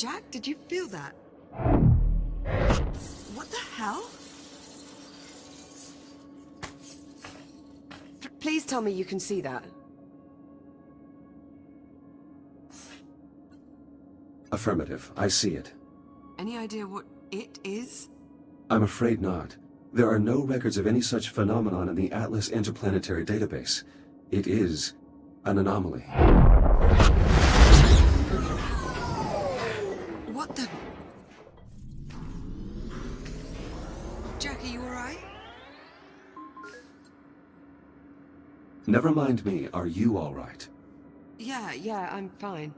Jack, did you feel that? What the hell? Please tell me you can see that. Affirmative. I see it. Any idea what it is? I'm afraid not. There are no records of any such phenomenon in the Atlas Interplanetary Database. It is an anomaly. What the... Jack, are you alright? Never mind me. Are you all right? Yeah, I'm fine.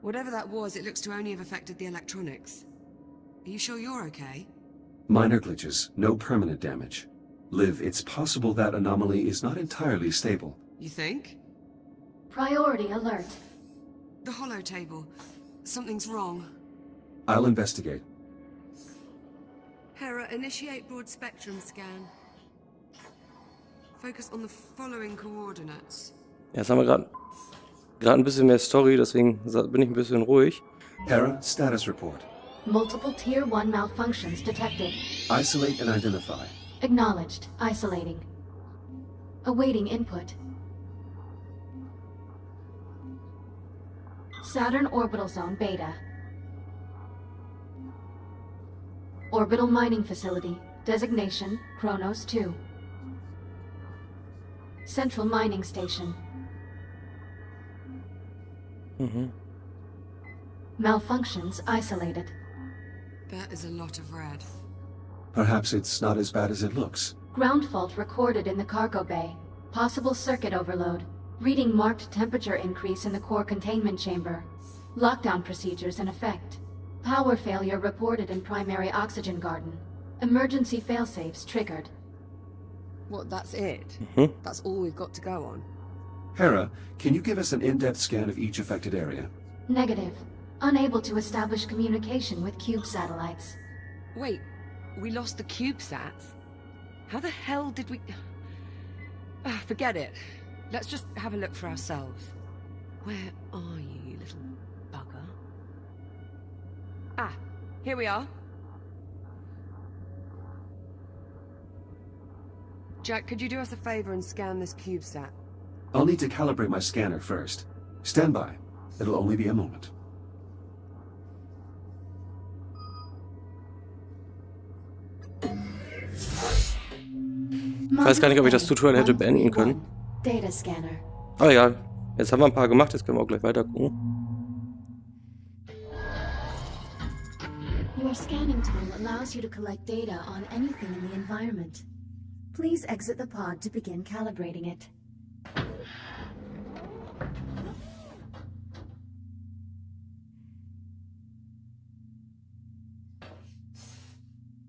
Whatever that was, it looks to only have affected the electronics. Are you sure you're okay? Minor glitches, no permanent damage. Liv, it's possible that anomaly is not entirely stable. You think? Priority alert. The holotable. Something's wrong. I'll investigate. Hera, initiate broad spectrum scan. Focus on the following coordinates. Ja, jetzt haben wir gerade ein bisschen mehr Story, deswegen bin ich ein bisschen ruhig. Hera, status report. Multiple Tier 1 malfunctions detected. Isolate and identify. Acknowledged. Isolating. Awaiting input. Saturn Orbital Zone Beta. Orbital Mining Facility. Designation, Kronos 2. Central Mining Station. Malfunctions isolated. That is a lot of red. Perhaps it's not as bad as it looks. Ground fault recorded in the cargo bay. Possible circuit overload. Reading marked temperature increase in the core containment chamber. Lockdown procedures in effect. Power failure reported in primary oxygen garden. Emergency failsafes triggered. What, that's it? Mhm. That's all we've got to go on? Hera, can you give us an in-depth scan of each affected area? Negative. Unable to establish communication with cube satellites. Wait, we lost the CubeSats? How the hell did we... forget it. Let's just have a look for ourselves. Where are you, you little bugger? Ah, here we are. Jack, could you do us a favor and scan this CubeSat? I'll need to calibrate my scanner first. Stand by. It'll only be a moment. Ich weiß gar nicht, ob ich das Tutorial hätte beenden können. Data Scanner. Aber egal. Jetzt haben wir ein paar gemacht, jetzt können wir auch gleich weiter gucken. Your scanning tool allows you to collect data on anything in the environment. Please exit the pod to begin calibrating it.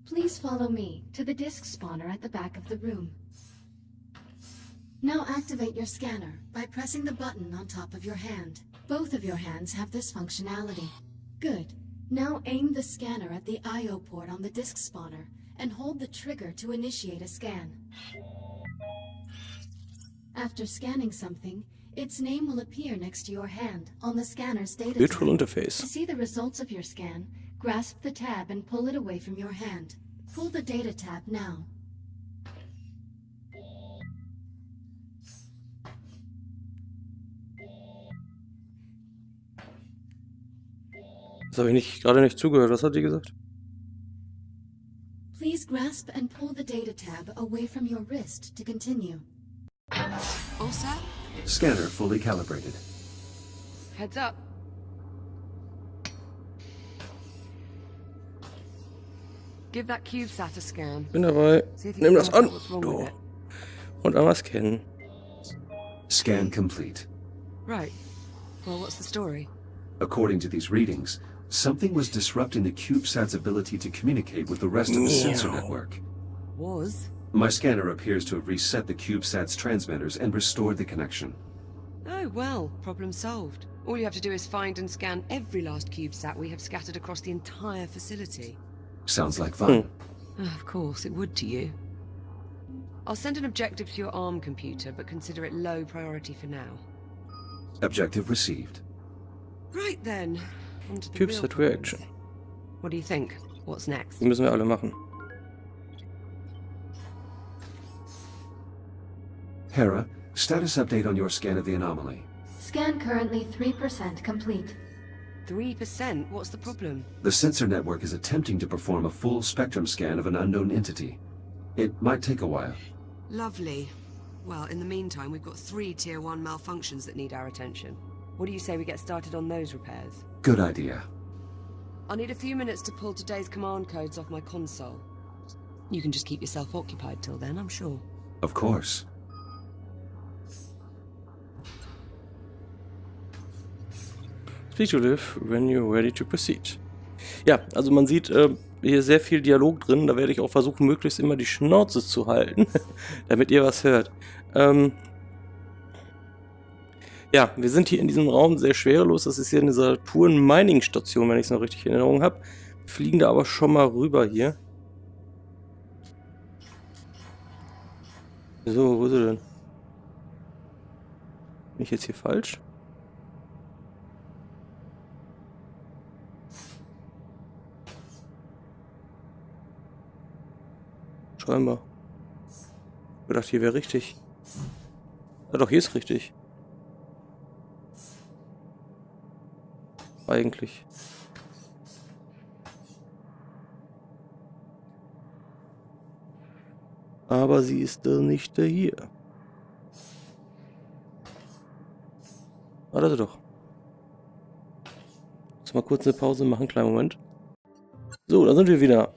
Please follow me to the disk spawner at the back of the room. Now activate your scanner by pressing the button on top of your hand. Both of your hands have this functionality. Good. Now aim the scanner at the I/O port on the disk spawner and hold the trigger to initiate a scan. After scanning something, its name will appear next to your hand on the scanner's data Virtual tab. Interface. To see the results of your scan, grasp the tab and pull it away from your hand. Pull the data tab now. Das habe ich gerade nicht zugehört. Was hat die gesagt? Please grasp and pull the data tab away from your wrist to continue. All set? Scanner fully calibrated. Heads up. Give that CubeSat a scan. Bin dabei. See if you Nimm can das work an. out what's wrong Oh. with it. Und einmal scannen. Scan complete. Right. Well, what's the story? According to these readings, something was disrupting the CubeSat's ability to communicate with the rest of the sensor network. Was? My scanner appears to have reset the CubeSat's transmitters and restored the connection. Oh, well, problem solved. All you have to do is find and scan every last CubeSat we have scattered across the entire facility. Sounds like fun. Of course, it would to you. I'll send an objective to your ARM computer, but consider it low priority for now. Objective received. Right then. On to the real CubeSat problems. Reaction. What do you think? What's next? Die müssen wir alle machen. Hera, status update on your scan of the anomaly. Scan currently 3% complete. 3%? What's the problem? The sensor network is attempting to perform a full spectrum scan of an unknown entity. It might take a while. Lovely. Well, in the meantime, we've got 3 Tier 1 malfunctions that need our attention. What do you say we get started on those repairs? Good idea. I'll need a few minutes to pull today's command codes off my console. You can just keep yourself occupied till then, I'm sure. Of course. Speak to live when you're ready to proceed. Ja, also man sieht hier sehr viel Dialog drin. Da werde ich auch versuchen, möglichst immer die Schnauze zu halten, damit ihr was hört. Ja, wir sind hier in diesem Raum sehr schwerelos. Das ist hier eine Saturn-Mining-Station, wenn ich es noch richtig in Erinnerung habe. Wir fliegen da aber schon mal rüber hier. So, wo ist er denn? Bin ich jetzt hier falsch? Scheinbar. Ich gedacht, hier wäre richtig. Ja doch, hier ist richtig. Eigentlich. Aber sie ist nicht hier. Ah, das ist doch. Jetzt mal kurz eine Pause machen, kleinen Moment. So, da sind wir wieder.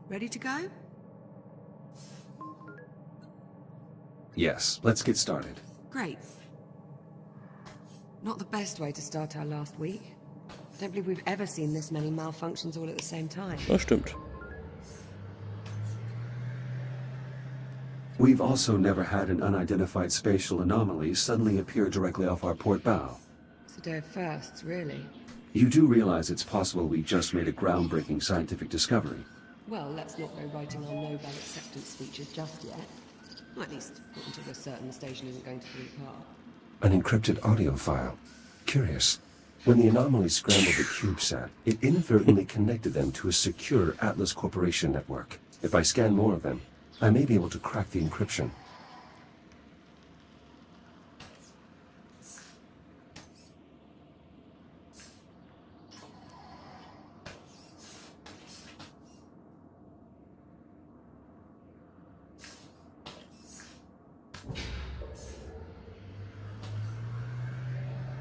Ready to go? Yes, let's get started. Great. Not the best way to start our last week. I don't believe we've ever seen this many malfunctions all at the same time. Das stimmt. We've also never had an unidentified spatial anomaly suddenly appear directly off our port bow. It's a day of firsts, really. You do realize it's possible we just made a groundbreaking scientific discovery. Well, let's not go writing our Nobel acceptance speeches just yet. At least, not until we're certain the station isn't going to fall apart. An encrypted audio file. Curious. When the anomaly scrambled the CubeSat, it inadvertently connected them to a secure Atlas Corporation network. If I scan more of them, I may be able to crack the encryption.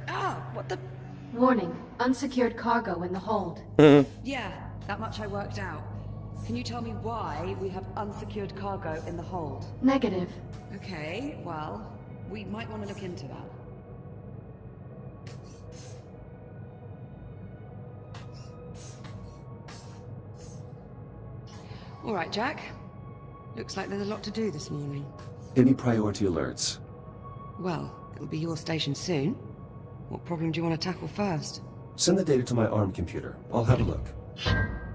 Ah, what the... Warning, unsecured cargo in the hold. Yeah, that much I worked out. Can you tell me why we have unsecured cargo in the hold? Negative. Okay, well, we might want to look into that. All right, Jack. Looks like there's a lot to do this morning. Any priority alerts? Well, it'll be your station soon. What problem do you want to tackle first? Send the data to my ARM computer. I'll have a look.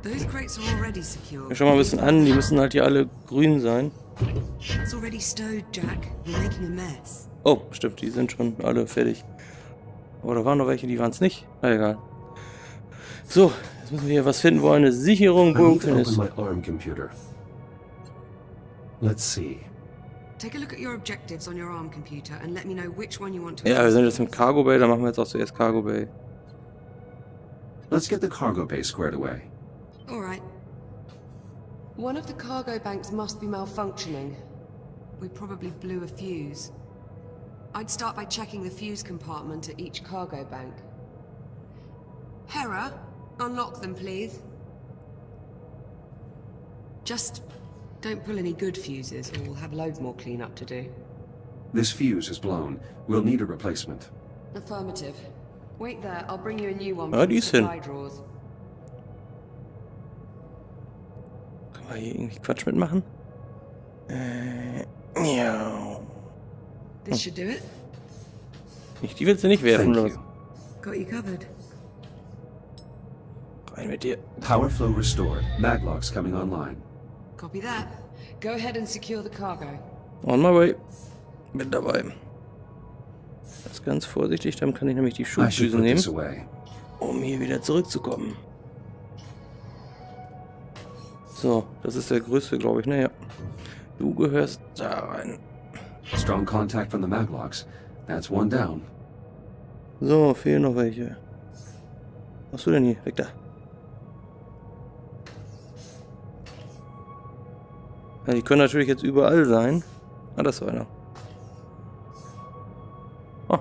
Those crates are already secure. Wir schauen mal ein bisschen an, die müssen halt hier alle grün sein. It's already stowed, Jack. We're making a mess. Oh, stimmt, die sind schon alle fertig. Aber da waren noch welche, die waren es nicht. Na egal. So, jetzt müssen wir hier was finden, wo eine Sicherung I need to broken open ist. my ARM computer. Let's see. Take a look at your objectives on your ARM computer and let me know which one you want to... Ja, wir sind jetzt im Cargo Bay, dann machen wir jetzt auch zuerst Cargo Bay. Let's get the cargo bay squared away. All right. One of the cargo banks must be malfunctioning. We probably blew a fuse. I'd start by checking the fuse compartment at each cargo bank. Hera, unlock them, please. Just don't pull any good fuses, or we'll have loads more cleanup to do. This fuse is blown. We'll need a replacement. Affirmative. Wait there, I'll bring you a new one Ah, from die the ist hin. supply drawers. Können wir hier irgendwie Quatsch mitmachen? Ja. This should do it. Die willst du nicht werfen, Thank los. you. Got you covered. Rein mit dir. Power flow restored. Maglocks coming online. Copy that. Go ahead and secure the cargo. On my way. Bin dabei. Das ist ganz vorsichtig, dann kann ich nämlich die I should Schubdüsen put nehmen. this away. um hier wieder zurückzukommen. So, das ist der größte, glaube ich. Naja, du gehörst da rein. Strong contact from the maglogs. That's one down. So, fehlen noch welche. Was hast du denn hier? Weg da. Ja, die können natürlich jetzt überall sein. Ah, das war einer. Oh.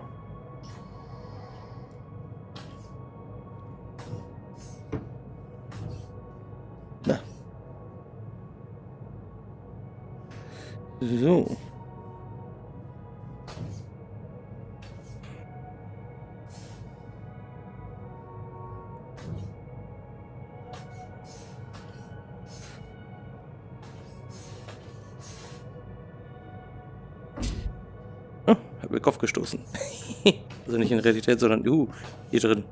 Na. So. Hab mir den Kopf gestoßen. Also nicht in Realität, sondern hier drin.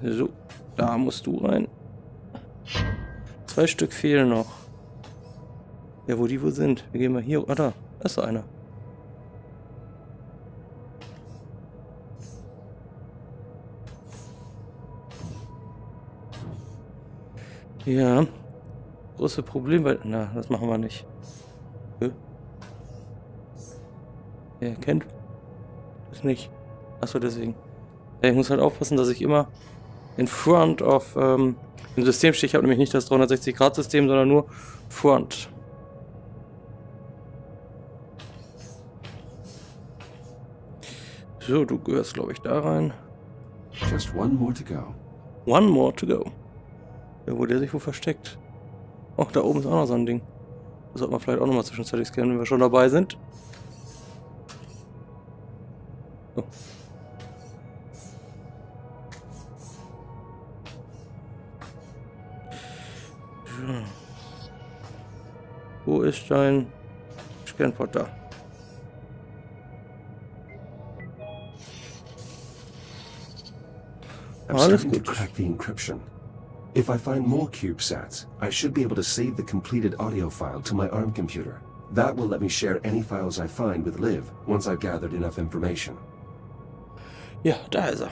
So, da musst du rein. 2 Stück fehlen noch. Ja, wo die wohl sind. Wir gehen mal hier. Ah, da ist einer. Ja. Große Problem, weil... Na, das machen wir nicht. Er kennt das nicht. Achso, deswegen. Ja, ich muss halt aufpassen, dass ich immer in front of im System stehe. Ich habe nämlich nicht das 360-Grad-System, sondern nur front. So, du gehörst, glaube ich, da rein. Just one more to go. One more to go. Ja, wo der sich wohl versteckt. Ach, da oben ist auch noch so ein Ding. Das sollte man vielleicht auch nochmal zwischenzeitlich scannen, wenn wir schon dabei sind. So. Wo ist dein Scannport da? I'm starting to crack the encryption. If I find more CubeSats, I should be able to save the completed audio file to my ARM computer. That will let me share any files I find with Liv once I've gathered enough information. Ja, da ist er.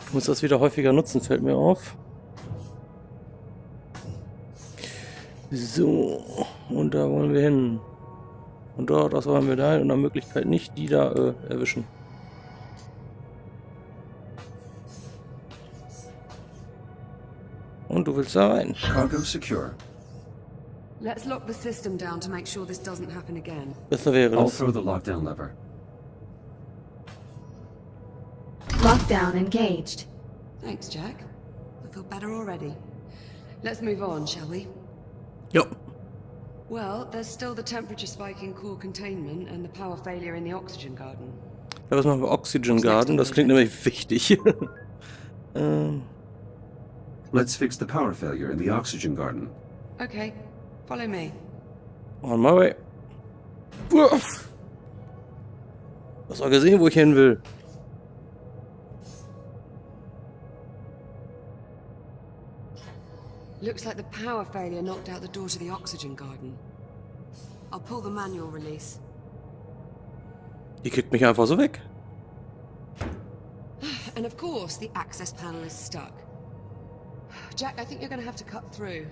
Ich muss das wieder häufiger nutzen, fällt mir auf. So, und da wollen wir hin. Und dort, das wollen wir da hin und nach Möglichkeit nicht die da erwischen. Und du willst da rein. Cargo secure. Let's lock the system down to make sure this doesn't happen again. Besser wäre I'll das. throw the lockdown lever. Lockdown engaged. Thanks, Jack. I feel better already. Let's move on, shall we? Jo. Well, there's still the temperature spike in core containment and the power failure in the oxygen garden. Ja, was machen wir? Oxygen Garden, das klingt nämlich wichtig. Let's fix the power failure in the oxygen garden. Okay, follow me. On my way. Uff. Du hast auch gesehen, wo ich hin will. Looks like the power failure knocked out the door to the oxygen garden. I'll pull the manual release. Die kickt mich einfach so weg. And of course, the access panel is stuck. Jack, I think you're going to have to cut through.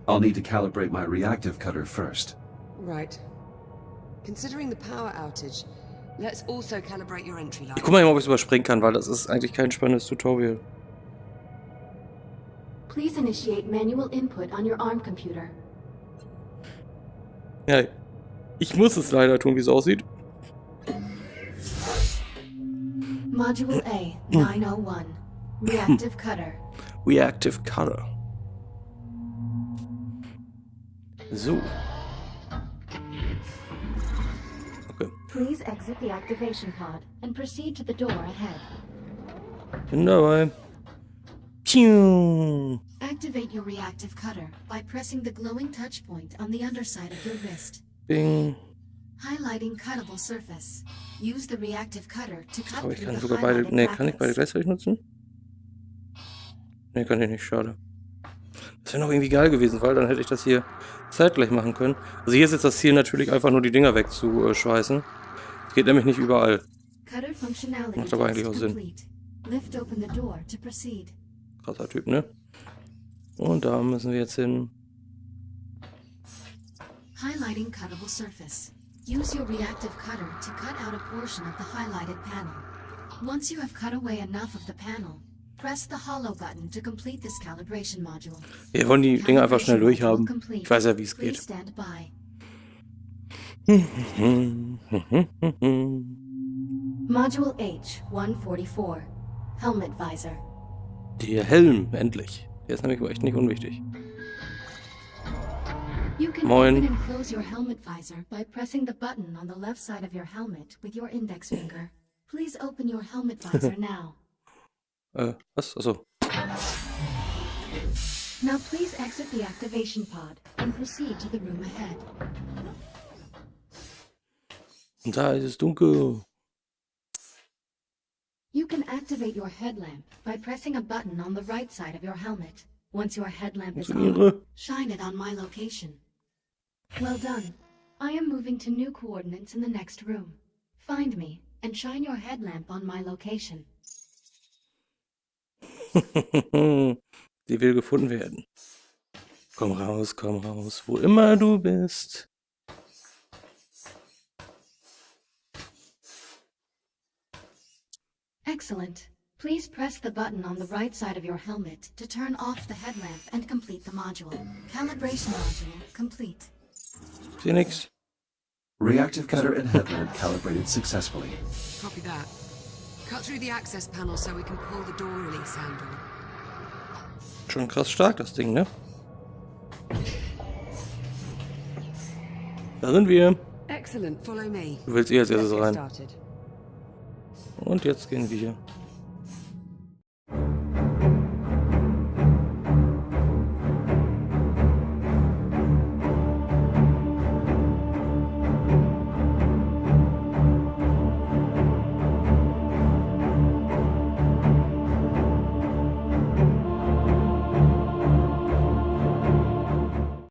I'll need to calibrate my reactive cutter first. Right. Considering the power outage, let's also calibrate your entry line. Ich guck mal, ob ich es überspringen kann, weil das ist eigentlich kein spannendes Tutorial. Please initiate manual input on your ARM computer. Ja, ich muss es leider tun, wie es aussieht. Module A, 901. Reactive cutter. Reactive Cutter. So. Okay. Please exit the activation pod and proceed to the door ahead. Bin dabei. Piu. Activate your reactive cutter by pressing the glowing touch point on the underside of your wrist. Bing. Highlighting cuttable surface. Use the reactive cutter to cut Aber ich through kann the sogar beide. highlighted Ne, kann ich beide brackets. gleichzeitig nutzen? Ne, kann ich nicht, schade. Das wäre noch irgendwie geil gewesen, weil dann hätte ich das hier zeitgleich machen können. Also hier ist jetzt das Ziel natürlich einfach nur die Dinger wegzuschweißen. Das geht nämlich nicht überall. Macht aber eigentlich auch Sinn. Krasser Typ, ne? Und da müssen wir jetzt hin. Highlighting cuttable surface. Use your reactive cutter to cut out a portion of the highlighted panel. Once you have cut away enough of the panel, press the hollow button to complete this calibration module. Wir wollen die Dinger einfach schnell durchhaben. Ich weiß ja, wie es geht. Module H-144. Helmet Visor. Der Helm, endlich. Der ist nämlich echt nicht unwichtig. You can open and close your helmet visor by pressing the button on the left side of your helmet with your index finger. Please open your helmet visor now. Was? Achso. Now please exit the activation pod and proceed to the room ahead. Und da ist es dunkel. You can activate your headlamp by pressing a button on the right side of your helmet. Once your headlamp is on, shine it on my location. Well done. I am moving to new coordinates in the next room. Find me and shine your headlamp on my location. Sie will gefunden werden. Komm raus, wo immer du bist. Excellent. Please press the button on the right side of your helmet to turn off the headlamp and complete the module. Calibration module complete. Sehe nix. Reactive cutter and headlamp calibrated successfully. Copy that. Cut through the access panel so we can pull the door release handle. Schon krass stark, das Ding, ne? Da sind wir. Excellent, follow me. Du willst als erstes rein. Und jetzt gehen wir hier.